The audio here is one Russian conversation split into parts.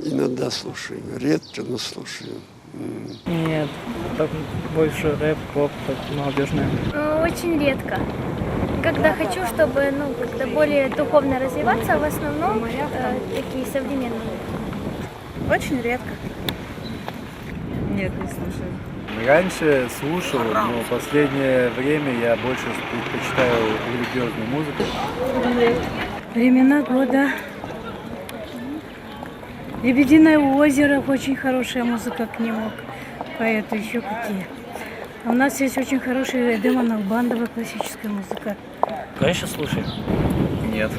Иногда слушаю, редко, но слушаю. Нет, так больше рэп, поп, так молодежная. Очень редко. Когда хочу, чтобы как-то более духовно развиваться, в основном такие современные. Очень редко. Нет, не слушаю. Раньше слушал, но в последнее время я больше предпочитаю религиозную музыку. Времена года. Лебединое озеро, очень хорошая музыка к нему, поэты еще какие. А у нас есть очень хорошая Эдема Налбандова классическая музыка. Конечно, слушаю. Нет.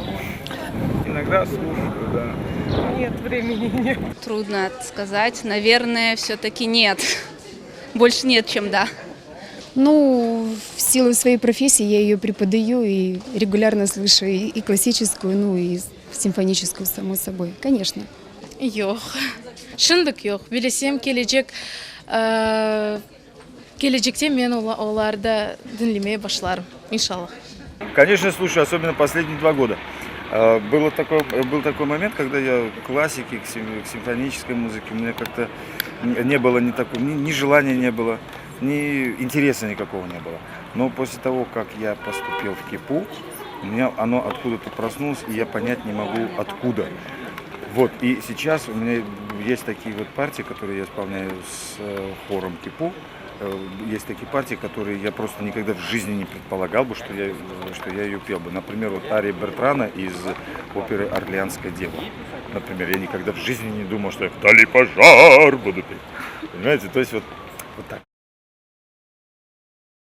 Иногда слушаю, да. Нет, времени нет. Трудно сказать. Наверное, все-таки нет. Больше нет, чем да. Ну, в силу своей профессии я ее преподаю и регулярно слышу и классическую, ну и симфоническую, само собой, конечно. Yok. Шындык yok. Билесем келечекте мен оларды dinlemeye başlarım. İnşallah. Конечно, слушаю, особенно последние 2 года. Был такой момент, когда я к классике, к симфонической музыке, у меня как-то не было ни желания не было, ни интереса никакого не было. Но после того, как я поступил в КИПУ, у меня оно откуда-то проснулось, и я понять не могу откуда. Вот, и сейчас у меня есть такие вот партии, которые я исполняю с хором КИПУ. Есть такие партии, которые я просто никогда в жизни не предполагал бы, что я ее пел бы. Например, вот ария Бертрана из оперы «Орлеанская дева». Например, я никогда в жизни не думал, что я «Вдали пожар» буду петь. Понимаете, то есть вот так.